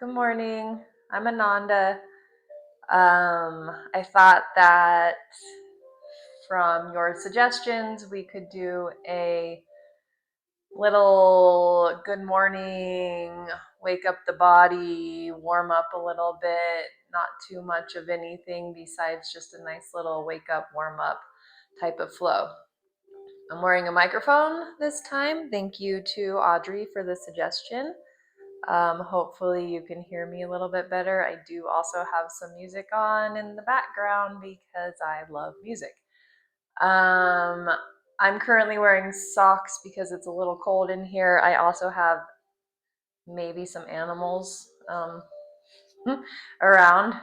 Good morning. I'm Ananda. I thought that from your suggestions, we could do a little good morning, wake up the body, warm up a little bit, not too much of anything besides just a nice little wake up, warm up type of flow. I'm wearing a microphone this time. Thank you to Audrey for the suggestion. Hopefully you can hear me a little bit better. I do also have some music on in the background because I love music. I'm currently wearing socks because it's a little cold in here. I also have maybe some animals around.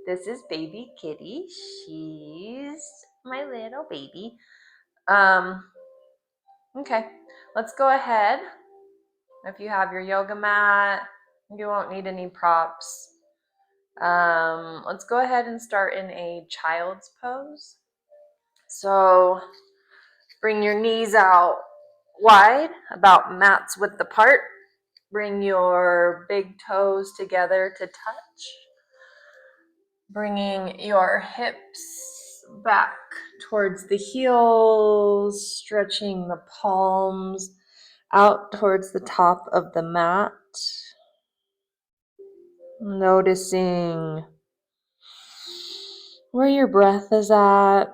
This is baby Kitty. She's my little baby. Okay, let's go ahead. If you have your yoga mat, you won't need any props. Let's go ahead and start in a child's pose. So bring your knees out wide, about mat's width apart. Bring your big toes together to touch. Bringing your hips back towards the heels, stretching the palms out towards the top of the mat. Noticing where your breath is at.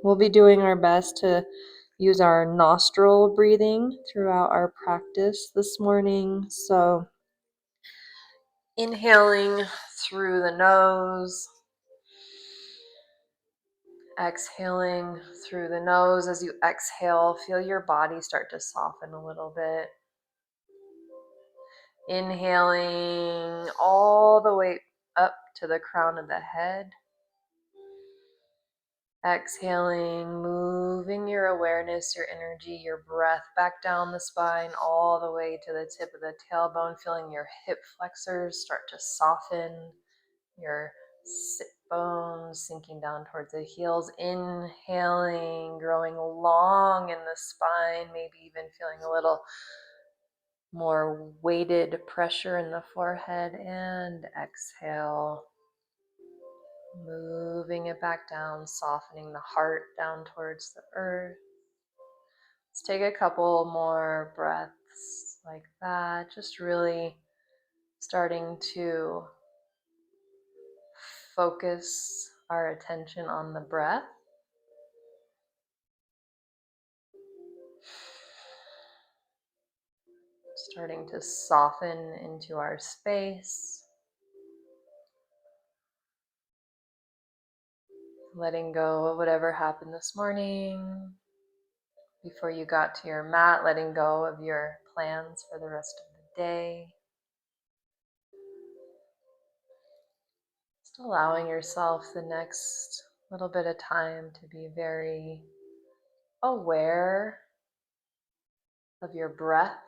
We'll be doing our best to use our nostril breathing throughout our practice this morning. So, inhaling through the nose, exhaling through the nose. As you exhale, feel your body start to soften a little bit. Inhaling all the way up to the crown of the head. Exhaling, moving your awareness, your energy, your breath back down the spine all the way to the tip of the tailbone, feeling your hip flexors start to soften, your sit bones sinking down towards the heels. Inhaling, growing long in the spine, maybe even feeling a little more weighted pressure in the forehead. And exhale. Moving it back down, softening the heart down towards the earth. Let's take a couple more breaths like that. Just really starting to focus our attention on the breath. Starting to soften into our space. Letting go of whatever happened this morning. Before you got to your mat, letting go of your plans for the rest of the day. Just allowing yourself the next little bit of time to be very aware of your breath,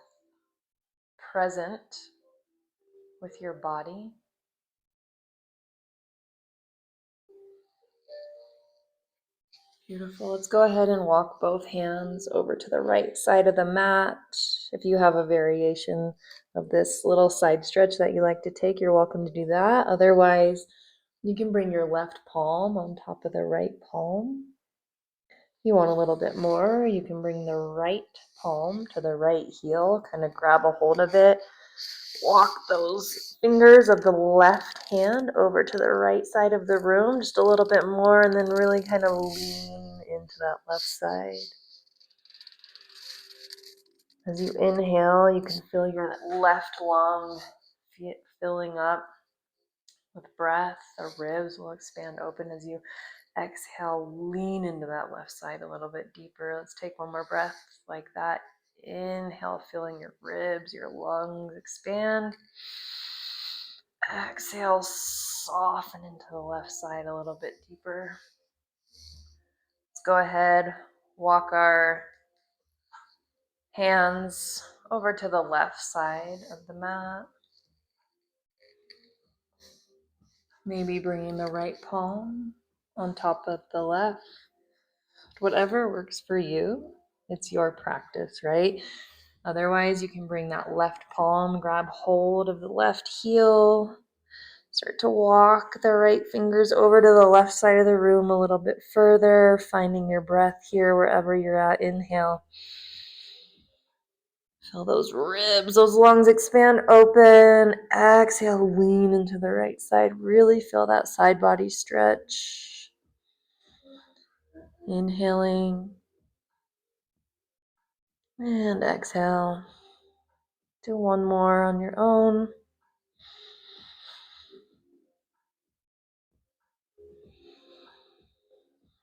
present with your body. Beautiful. Let's go ahead and walk both hands over to the right side of the mat. If you have a variation of this little side stretch that you like to take, you're welcome to do that. Otherwise, you can bring your left palm on top of the right palm. If you want a little bit more, you can bring the right palm to the right heel, kind of grab a hold of it. Walk those fingers of the left hand over to the right side of the room, just a little bit more, and then really kind of lean into that left side. As you inhale, you can feel your left lung filling up with breath. The ribs will expand open as you exhale. Lean into that left side a little bit deeper. Let's take one more breath like that. Inhale, feeling your ribs, your lungs expand. Exhale, soften into the left side a little bit deeper. Let's go ahead, walk our hands over to the left side of the mat. Maybe bringing the right palm on top of the left. Whatever works for you. It's your practice, right? Otherwise, you can bring that left palm, grab hold of the left heel, start to walk the right fingers over to the left side of the room a little bit further, finding your breath here wherever you're at. Inhale. Feel those ribs, those lungs expand open. Exhale, lean into the right side. Really feel that side body stretch. Inhaling and exhale. Do one more on your own.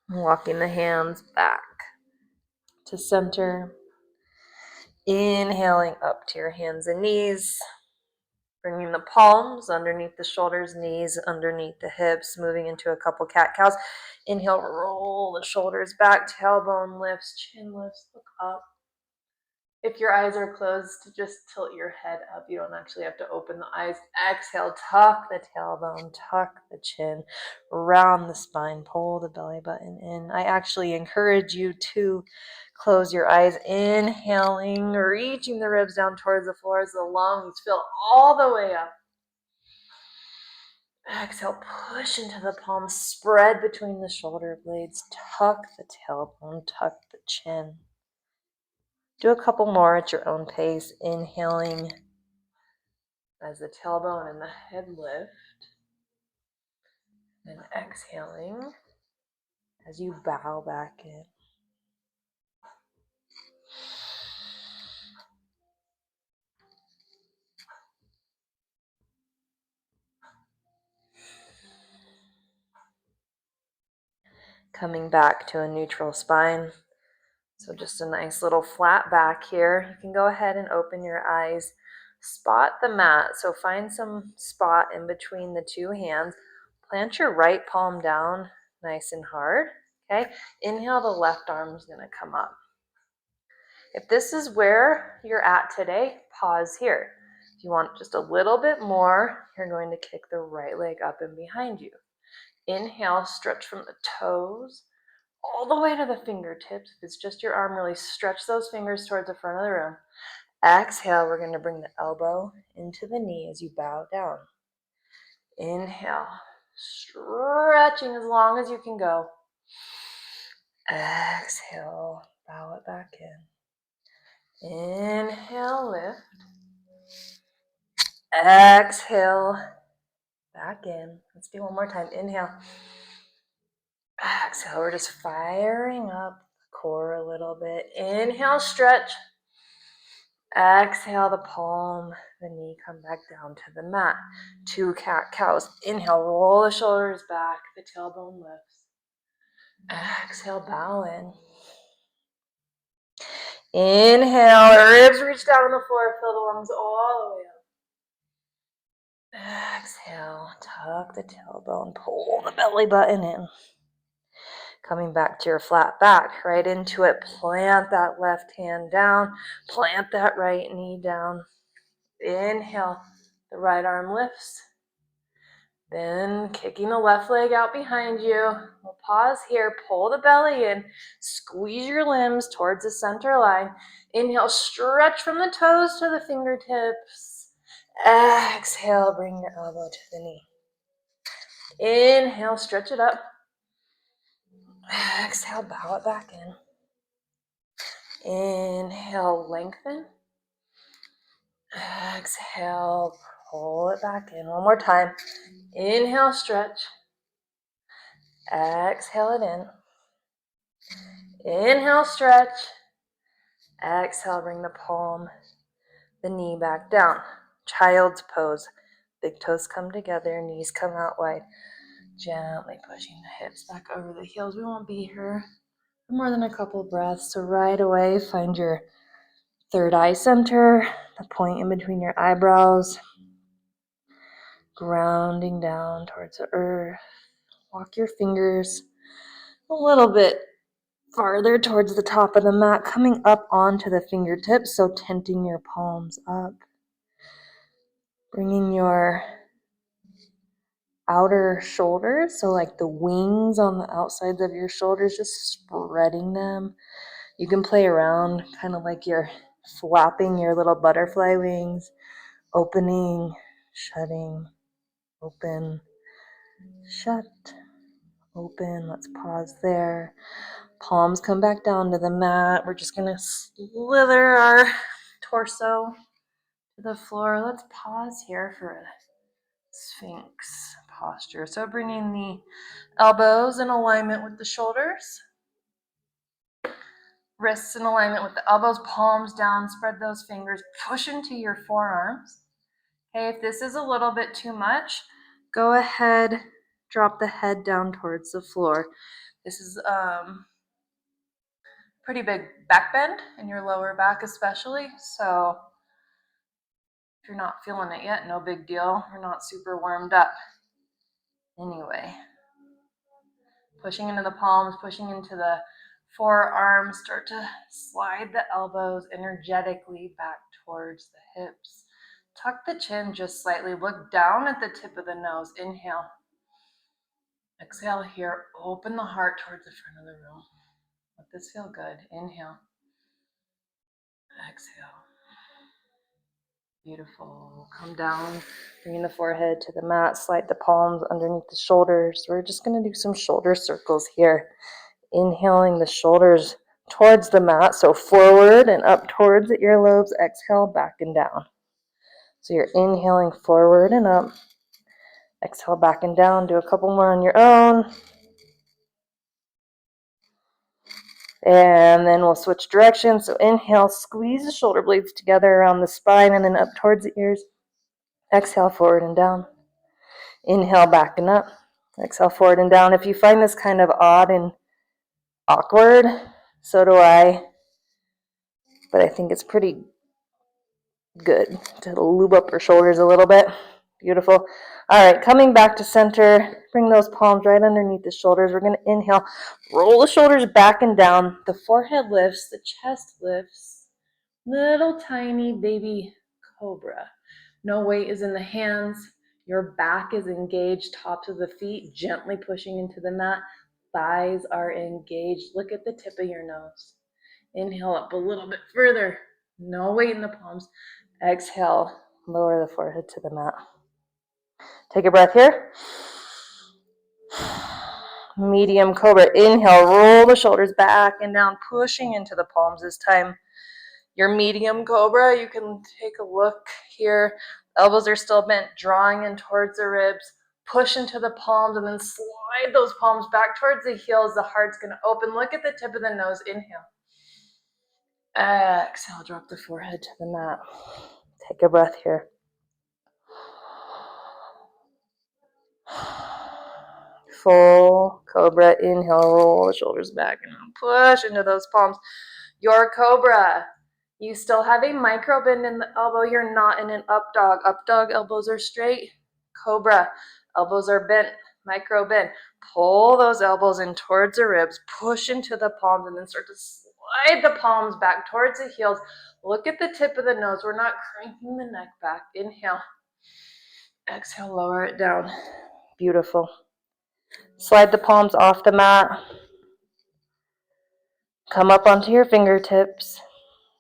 Walking the hands back to center. Inhaling up to your hands and knees. Bringing the palms underneath the shoulders, knees underneath the hips, moving into a couple cat-cows. Inhale, roll the shoulders back, tailbone lifts, chin lifts, look up. If your eyes are closed, just tilt your head up. You don't actually have to open the eyes. Exhale, tuck the tailbone, tuck the chin, round the spine, pull the belly button in. I actually encourage you to close your eyes, inhaling, reaching the ribs down towards the floor as the lungs fill all the way up. Exhale, push into the palms, spread between the shoulder blades, tuck the tailbone, tuck the chin. Do a couple more at your own pace, inhaling as the tailbone and the head lift, and exhaling as you bow back in. Coming back to a neutral spine. So just a nice little flat back here. You can go ahead and open your eyes. Spot the mat. So find some spot in between the two hands. Plant your right palm down nice and hard. Okay. Inhale, the left arm is going to come up. If this is where you're at today, pause here. If you want just a little bit more, you're going to kick the right leg up and behind you. Inhale, stretch from the toes all the way to the fingertips. If it's just your arm, really stretch those fingers towards the front of the room. Exhale, we're going to bring the elbow into the knee as you bow down. Inhale, stretching as long as you can go. Exhale, bow it back in. Inhale, lift. Exhale, back in. Let's do one more time. Inhale. Exhale, we're just firing up the core a little bit. Inhale, stretch. Exhale, the palm, the knee come back down to the mat. 2 cat-cows. Inhale, roll the shoulders back, the tailbone lifts. Exhale, bow in. Inhale, the ribs reach down on the floor, fill the lungs all the way up. Exhale, tuck the tailbone, pull the belly button in. Coming back to your flat back, right into it. Plant that left hand down. Plant that right knee down. Inhale, the right arm lifts. Then kicking the left leg out behind you. We'll pause here, pull the belly in, squeeze your limbs towards the center line. Inhale, stretch from the toes to the fingertips. Exhale, bring your elbow to the knee. Inhale, stretch it up. Exhale, bow it back in. Inhale, lengthen. Exhale, pull it back in. One more time. Inhale, stretch. Exhale it in. Inhale, stretch. Exhale, bring the palm, the knee back down. Child's pose. Big toes come together, knees come out wide. Gently pushing the hips back over the heels. We won't be here for more than a couple breaths. So right away, find your third eye center, the point in between your eyebrows. Grounding down towards the earth. Walk your fingers a little bit farther towards the top of the mat, coming up onto the fingertips, so tenting your palms up. Bringing your outer shoulders, so like the wings on the outsides of your shoulders, just spreading them. You can play around, kind of like you're flapping your little butterfly wings, opening, shutting, open, shut, open. Let's pause there. Palms come back down to the mat. We're just going to slither our torso to the floor. Let's pause here for a Sphinx posture. So bringing the elbows in alignment with the shoulders, wrists in alignment with the elbows, palms down, spread those fingers, push into your forearms. Okay, if this is a little bit too much, go ahead, drop the head down towards the floor. This is pretty big back bend in your lower back especially, so if you're not feeling it yet, no big deal. We're not super warmed up. Anyway, pushing into the palms, pushing into the forearms, start to slide the elbows energetically back towards the hips. Tuck the chin just slightly, look down at the tip of the nose, inhale. Exhale here, open the heart towards the front of the room. Let this feel good, inhale. Exhale. Beautiful. Come down, bringing the forehead to the mat, slide the palms underneath the shoulders. We're just going to do some shoulder circles here. Inhaling the shoulders towards the mat, so forward and up towards the earlobes. Exhale, back and down. So you're inhaling forward and up. Exhale, back and down. Do a couple more on your own. And then we'll switch directions. So inhale, squeeze the shoulder blades together around the spine and then up towards the ears. Exhale, forward and down. Inhale, back and up. Exhale, forward and down. If you find this kind of odd and awkward, so do I. But I think it's pretty good to lube up your shoulders a little bit. Beautiful. All right, coming back to center. Bring those palms right underneath the shoulders. We're going to inhale. Roll the shoulders back and down. The forehead lifts. The chest lifts. Little tiny baby cobra. No weight is in the hands. Your back is engaged, tops of the feet gently pushing into the mat. Thighs are engaged. Look at the tip of your nose. Inhale up a little bit further. No weight in the palms. Exhale, lower the forehead to the mat. Take a breath here. Medium cobra. Inhale, roll the shoulders back and down, pushing into the palms this time. Your medium cobra, you can take a look here. Elbows are still bent, drawing in towards the ribs. Push into the palms and then slide those palms back towards the heels. The heart's going to open. Look at the tip of the nose. Inhale. Exhale, drop the forehead to the mat. Take a breath here. Full cobra. Inhale, roll the shoulders back and push into those palms. Your cobra. You still have a micro bend in the elbow. You're not in an up dog. Up dog, elbows are straight. Cobra, elbows are bent. Micro bend. Pull those elbows in towards the ribs. Push into the palms and then start to slide the palms back towards the heels. Look at the tip of the nose. We're not cranking the neck back. Inhale. Exhale, lower it down. Beautiful. Slide the palms off the mat. Come up onto your fingertips.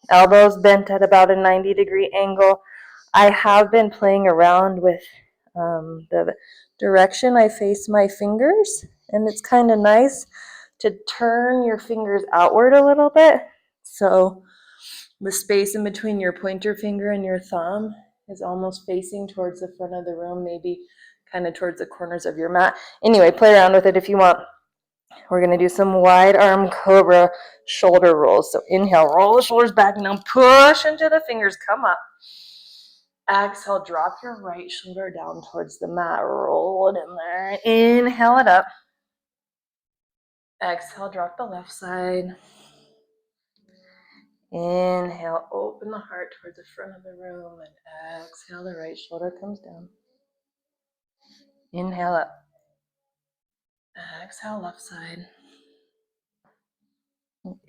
Elbows bent at about a 90-degree angle. I have been playing around with the direction I face my fingers, and it's kind of nice to turn your fingers outward a little bit. So the space in between your pointer finger and your thumb is almost facing towards the front of the room, maybe kind of towards the corners of your mat. Anyway, play around with it if you want. We're going to do some wide arm cobra shoulder rolls. So inhale, roll the shoulders back and now push into the fingers, come up. Exhale, drop your right shoulder down towards the mat, roll it in there. Inhale it up. Exhale, drop the left side. Inhale, open the heart towards the front of the room, and exhale, the right shoulder comes down. Inhale up. Exhale, left side.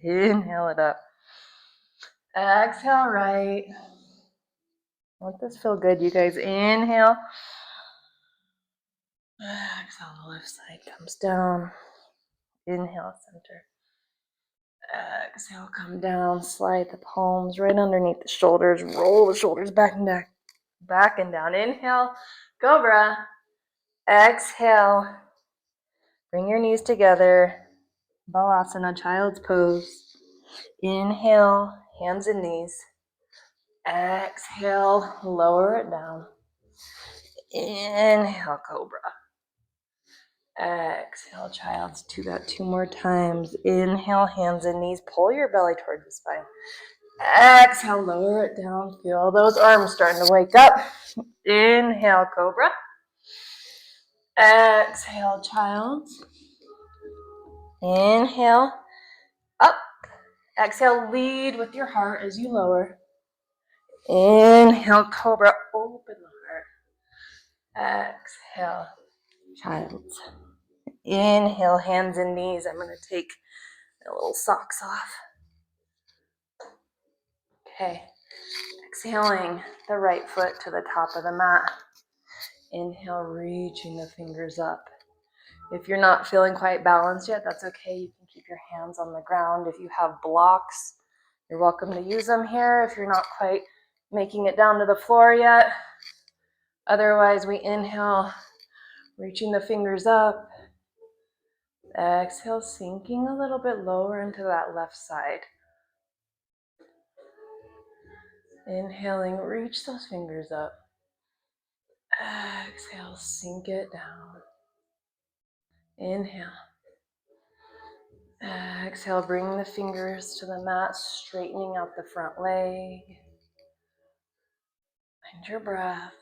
Inhale it up. Exhale, right. Let this feel good, you guys. Inhale. Exhale, the left side comes down. Inhale, center. Exhale, come down, slide the palms right underneath the shoulders, roll the shoulders back and down, back and down. Inhale, cobra. Exhale, bring your knees together, balasana, child's pose. Inhale, hands and knees. Exhale, lower it down. Inhale, cobra. Exhale, child's. Do that 2 more times. Inhale, hands and knees. Pull your belly towards the spine. Exhale, lower it down. Feel those arms starting to wake up. Inhale, cobra. Exhale, child. Inhale, up. Exhale, lead with your heart as you lower. Inhale, cobra. Open the heart. Exhale, child. Inhale, hands and knees. I'm going to take the little socks off. Okay. Exhaling the right foot to the top of the mat. Inhale, reaching the fingers up. If you're not feeling quite balanced yet, that's okay. You can keep your hands on the ground. If you have blocks, you're welcome to use them here if you're not quite making it down to the floor yet. Otherwise, we inhale, reaching the fingers up. Exhale, sinking a little bit lower into that left side. Inhaling, reach those fingers up. Exhale, sink it down. Inhale. Exhale, bring the fingers to the mat, straightening out the front leg. Find your breath.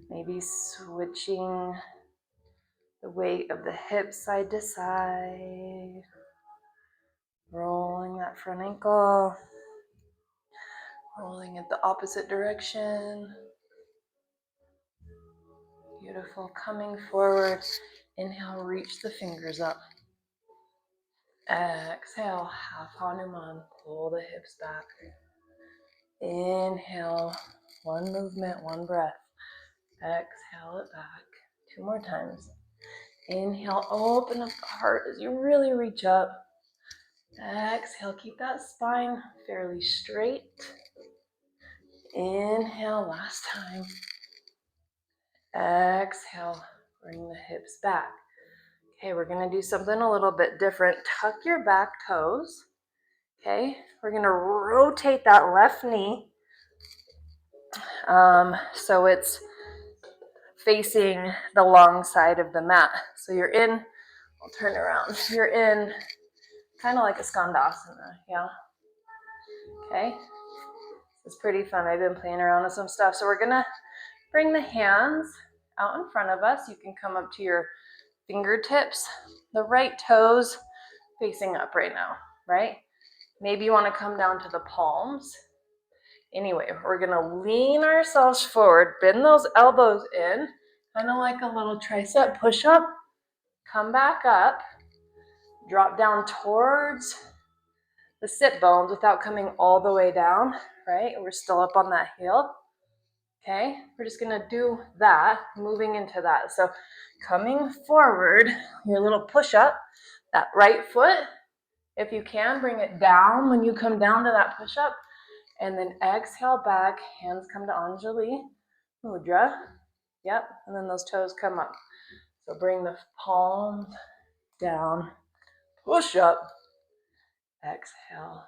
Maybe switching the weight of the hips side to side. Rolling that front ankle. Rolling it the opposite direction. Beautiful. Coming forward. Inhale, reach the fingers up. Exhale, half Hanuman. Pull the hips back. Inhale, one movement, one breath. Exhale it back. 2 more times. Inhale, open up the heart as you really reach up. Exhale, keep that spine fairly straight. Inhale, last time. Exhale, bring the hips back. Okay, we're gonna do something a little bit different. Tuck your back toes. Okay, we're gonna rotate that left knee. So it's facing the long side of the mat. So you're in, I'll turn around. You're in kind of like a skandasana, yeah? Okay, it's pretty fun. I've been playing around with some stuff. So we're gonna bring the hands out in front of us. You can come up to your fingertips, the right toes facing up right now, right? Maybe you wanna come down to the palms. Anyway, we're gonna lean ourselves forward, bend those elbows in, kind of like a little tricep push-up. Come back up, drop down towards the sit bones without coming all the way down, right? We're still up on that heel. Okay, we're just gonna do that, moving into that. So coming forward, your little push-up, that right foot, if you can, bring it down when you come down to that push-up. And then exhale back, hands come to Anjali Mudra. Yep, and then those toes come up. So bring the palms down, push up, exhale.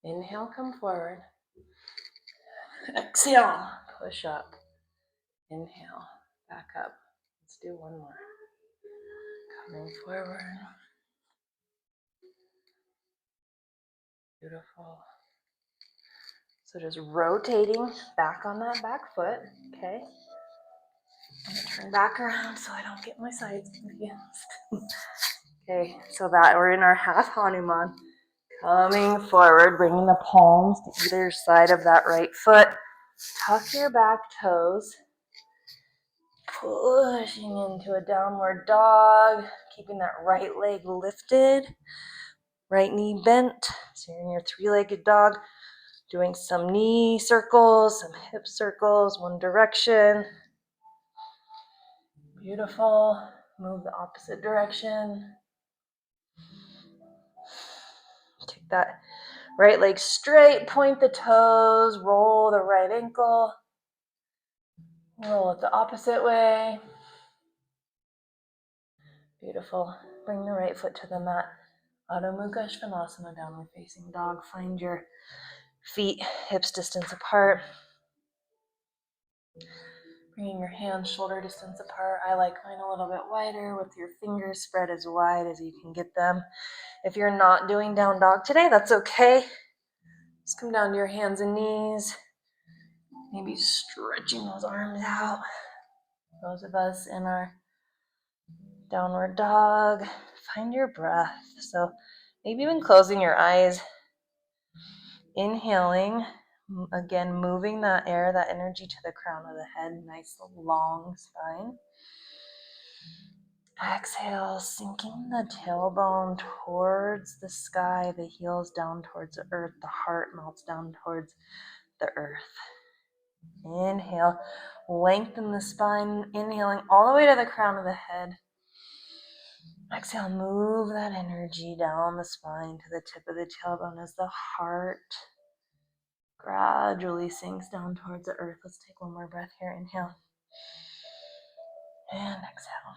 Inhale, come forward. Exhale, push up. Inhale, back up. Let's do one more. Coming forward. Beautiful. So just rotating back on that back foot, okay? I'm gonna turn back around so I don't get my sides confused. Okay, so that we're in our half Hanuman. Coming forward, bringing the palms to either side of that right foot. Tuck your back toes. Pushing into a downward dog. Keeping that right leg lifted. Right knee bent. So you're in your 3-legged dog. Doing some knee circles, some hip circles, one direction. Beautiful. Move the opposite direction. that right leg straight, point the toes, roll the right ankle, roll it the opposite way. Beautiful. Bring the right foot to the mat. Adho Mukha Svanasana, downward facing dog. Find your feet hips distance apart. Bringing your hands shoulder distance apart. I like mine a little bit wider with your fingers spread as wide as you can get them. If you're not doing down dog today, that's okay. Just come down to your hands and knees. Maybe stretching those arms out. Those of us in our downward dog, find your breath. So maybe even closing your eyes. Inhaling, again, moving that air, that energy to the crown of the head. Nice long spine. Exhale, sinking the tailbone towards the sky, the heels down towards the earth, the heart melts down towards the earth. Inhale, lengthen the spine, inhaling all the way to the crown of the head. Exhale, move that energy down the spine to the tip of the tailbone as the heart gradually sinks down towards the earth. Let's take one more breath here. Inhale and exhale.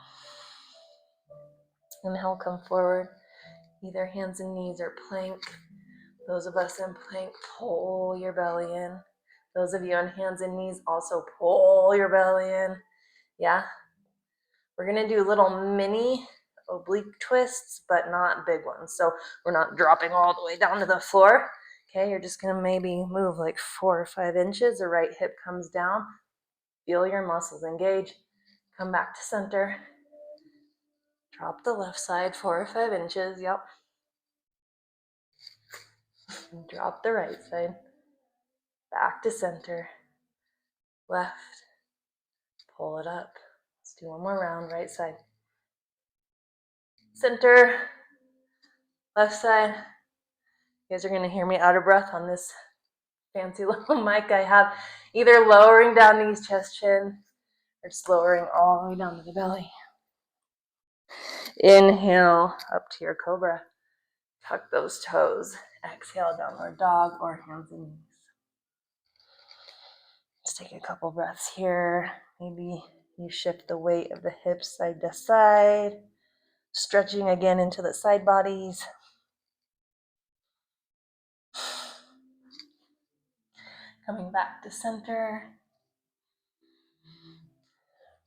Inhale, come forward. Either hands and knees or plank. Those of us in plank, pull your belly in. Those of you on hands and knees, also pull your belly in. Yeah? We're going to do little mini oblique twists, but not big ones. So we're not dropping all the way down to the floor. Okay, you're just going to maybe move like 4 or 5 inches. The right hip comes down. Feel your muscles engage. Come back to center. Drop the left side 4 or 5 inches. Yep. Drop the right side. Back to center. Left. Pull it up. Let's do one more round. Right side. Center. Left side. You guys are going to hear me out of breath on this fancy little mic I have. Either lowering down knees, chest, chin, or just lowering all the way down to the belly. Inhale up to your cobra. Tuck those toes. Exhale, downward dog or hands and knees. Let's take a couple breaths here. Maybe you shift the weight of the hips side to side. Stretching again into the side bodies. Coming back to center.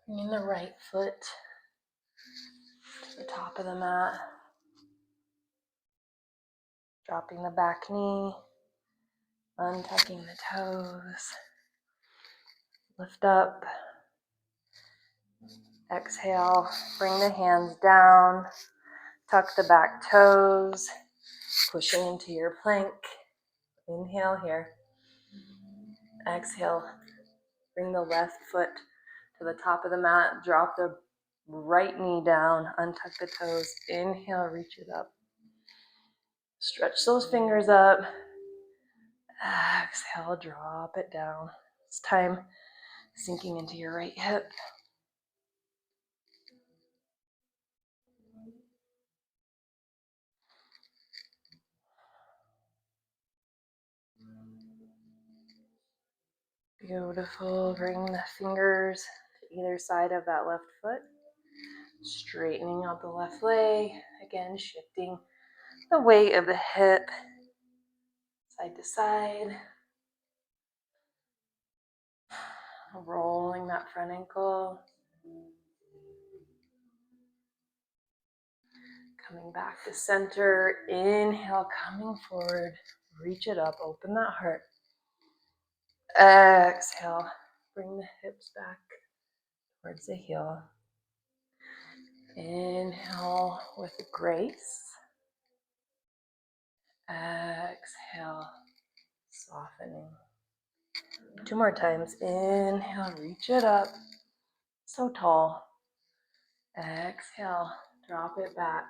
Bringing the right foot to the top of the mat. Dropping the back knee. Untucking the toes. Lift up. Exhale. Bring the hands down. Tuck the back toes. Pushing into your plank. Inhale here. Exhale. Bring the left foot to the top of the mat. Drop the right knee down. Untuck the toes. Inhale, reach it up. Stretch those fingers up. Exhale, drop it down. It's time sinking into your right hip. Beautiful. Bring the fingers to either side of that left foot. Straightening out the left leg. Again, shifting the weight of the hip side to side. Rolling that front ankle. Coming back to center. Inhale, coming forward. Reach it up. Open that heart. Exhale. Bring the hips back towards the heel. Inhale with grace. Exhale, softening. 2 more times. Inhale, reach it up. So tall. Exhale, drop it back.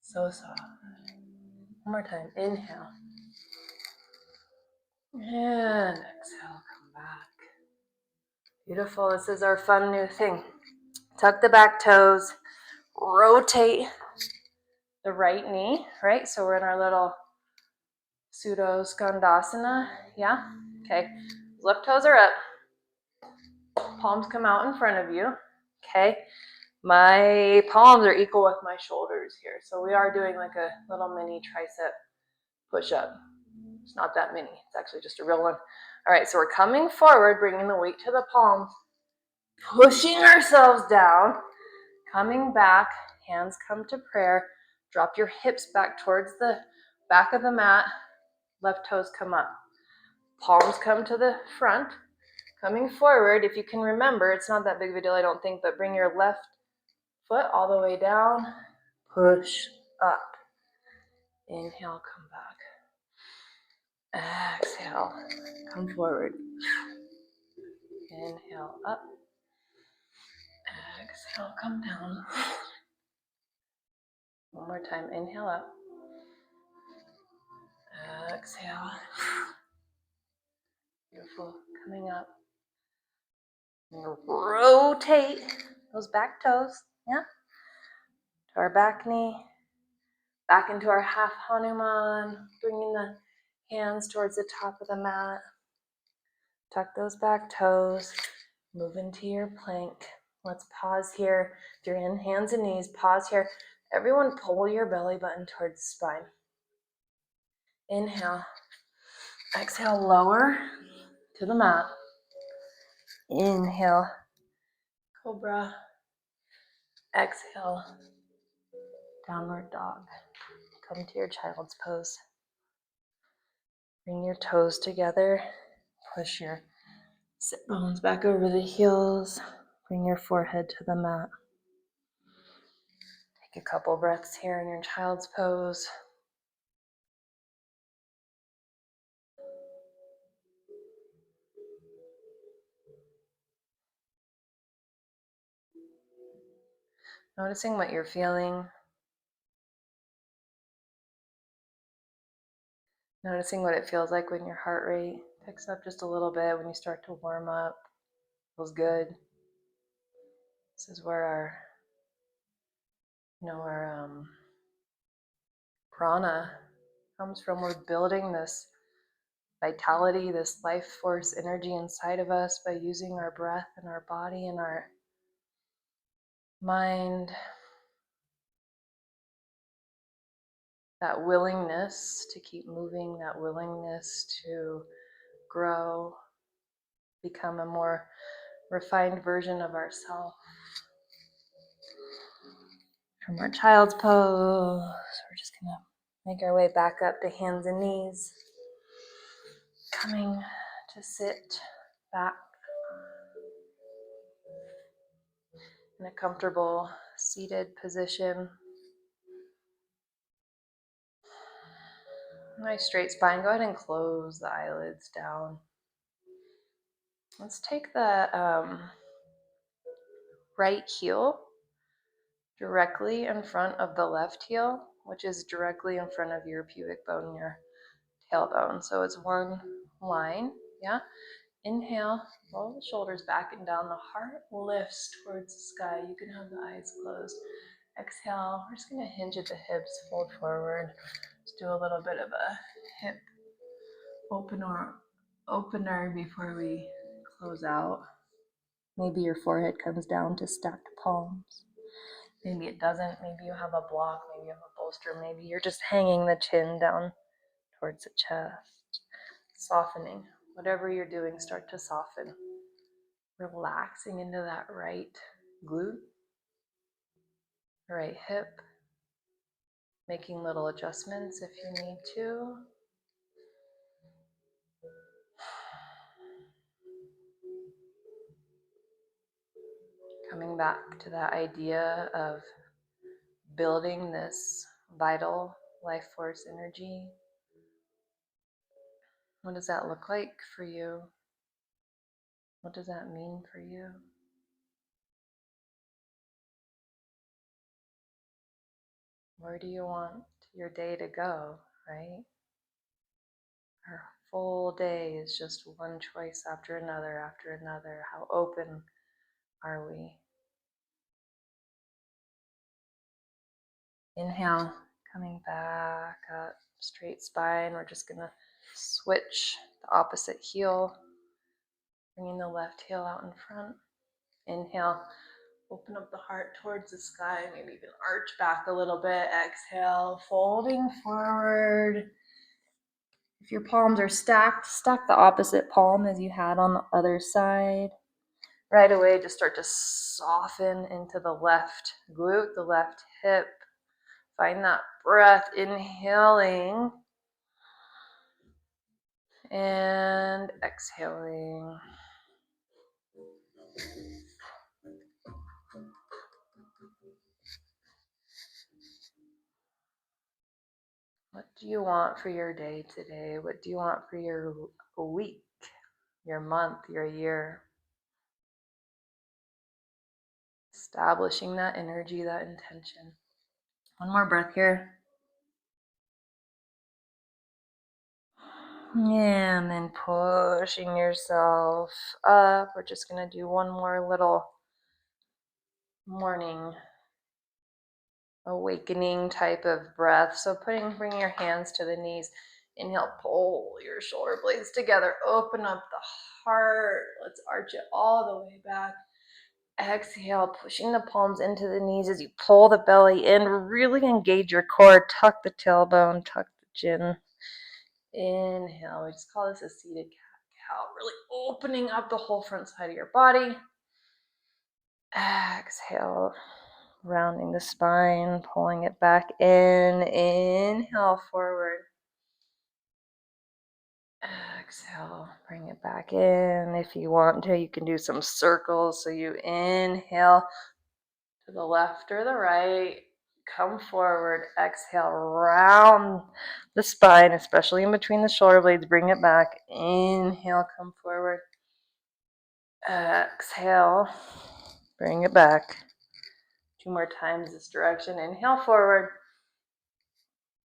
So soft. 1 more time. Inhale. And exhale, come back. Beautiful. This is our fun new thing. Tuck the back toes. Rotate the right knee, right? So we're in our little pseudo skandasana. Yeah? Okay. Left toes are up. Palms come out in front of you. Okay. My palms are equal with my shoulders here. So we are doing like a little mini tricep push up. It's not that many. It's actually just a real one. All right. So we're coming forward, bringing the weight to the palms, pushing ourselves down, coming back. Hands come to prayer. Drop your hips back towards the back of the mat. Left toes come up. Palms come to the front. Coming forward, if you can remember, it's not that big of a deal, I don't think, but bring your left foot all the way down. Push up. Inhale, come back. Exhale, come forward. Inhale, up. Exhale, come down. One more time. Inhale, up. Exhale. Beautiful. Coming up. Rotate those back toes. Yeah. To our back knee. Back into our half Hanuman. Bringing the hands towards the top of the mat. Tuck those back toes. Move into your plank. Let's pause here. If you're in hands and knees, pause here. Everyone pull your belly button towards the spine. Inhale. Exhale, lower to the mat. Inhale. Cobra. Exhale. Downward dog. Come to your child's pose. Bring your toes together. Push your sit bones back over the heels. Bring your forehead to the mat. Take a couple breaths here in your child's pose. Noticing what you're feeling. Noticing what it feels like when your heart rate picks up just a little bit, when you start to warm up. Feels good. This is where our prana comes from. We're building this vitality, this life force energy inside of us by using our breath and our body and our mind. That willingness to keep moving, that willingness to grow, become a more refined version of ourselves. From our child's pose, we're just gonna make our way back up to hands and knees. Coming to sit back in a comfortable seated position. Nice straight spine. Go ahead and close the eyelids down. Let's take the right heel directly in front of the left heel, which is directly in front of your pubic bone, your tailbone. So it's one line, yeah? Inhale, roll the shoulders back and down. The heart lifts towards the sky. You can have the eyes closed. Exhale, we're just gonna hinge at the hips, fold forward. Let's do a little bit of a hip opener before we close out. Maybe your forehead comes down to stacked palms. Maybe it doesn't. Maybe you have a block. Maybe you have a bolster. Maybe you're just hanging the chin down towards the chest. Softening. Whatever you're doing, start to soften. Relaxing into that right glute, right hip. Making little adjustments if you need to. Coming back to that idea of building this vital life force energy. What does that look like for you? What does that mean for you? Where do you want your day to go, right? Our full day is just one choice after another after another. How open are we? Inhale, coming back up. Straight spine. We're just going to switch the opposite heel, bringing the left heel out in front. Inhale, open up the heart towards the sky, maybe even arch back a little bit. Exhale, folding forward. If your palms are stacked, stack the opposite palm as you had on the other side. Right away, just start to soften into the left glute, the left hip. Find that breath, inhaling and exhaling. What do you want for your day today? What do you want for your week, your month, your year? Establishing that energy, that intention. One more breath here. And then pushing yourself up. We're just going to do one more little morning awakening type of breath. So bring your hands to the knees. Inhale, pull your shoulder blades together. Open up the heart. Let's arch it all the way back. Exhale, pushing the palms into the knees as you pull the belly in. Really engage your core. Tuck the tailbone, tuck the chin. Inhale. We just call this a seated cat-cow. Really opening up the whole front side of your body. Exhale, rounding the spine, pulling it back in. Inhale, forward. Exhale, bring it back in. If you want to, you can do some circles. So you inhale to the left or the right. Come forward. Exhale, round the spine, especially in between the shoulder blades. Bring it back. Inhale, come forward. Exhale, bring it back. 2 more times this direction. Inhale forward.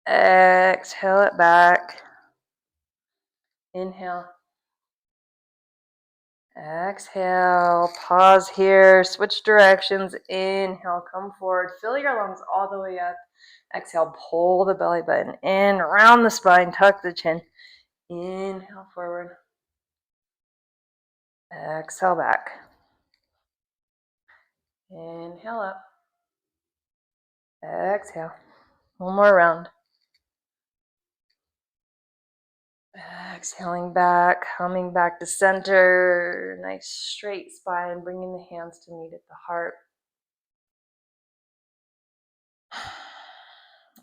Exhale it back. Inhale. Exhale. Pause here. Switch directions. Inhale, come forward. Fill your lungs all the way up. Exhale, pull the belly button in, round the spine, tuck the chin. Inhale forward. Exhale back. Inhale up. Exhale. One more round. Exhaling back, coming back to center. Nice straight spine, bringing the hands to meet at the heart.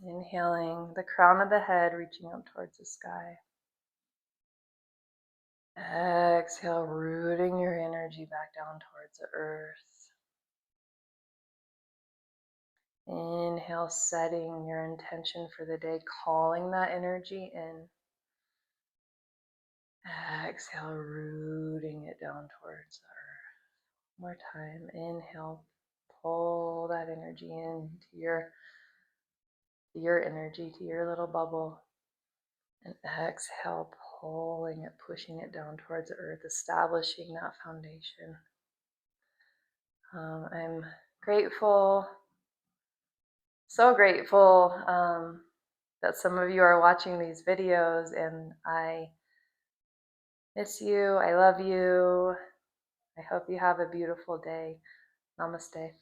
Inhaling, the crown of the head reaching up towards the sky. Exhale, rooting your energy back down towards the earth. Inhale, setting your intention for the day, calling that energy in. Exhale, rooting it down towards the earth. One more time. Inhale, pull that energy into your energy, to your little bubble. And exhale, pulling it, pushing it down towards the earth, establishing that foundation. I'm grateful, so grateful that some of you are watching these videos, and I miss you. I love you. I hope you have a beautiful day. Namaste.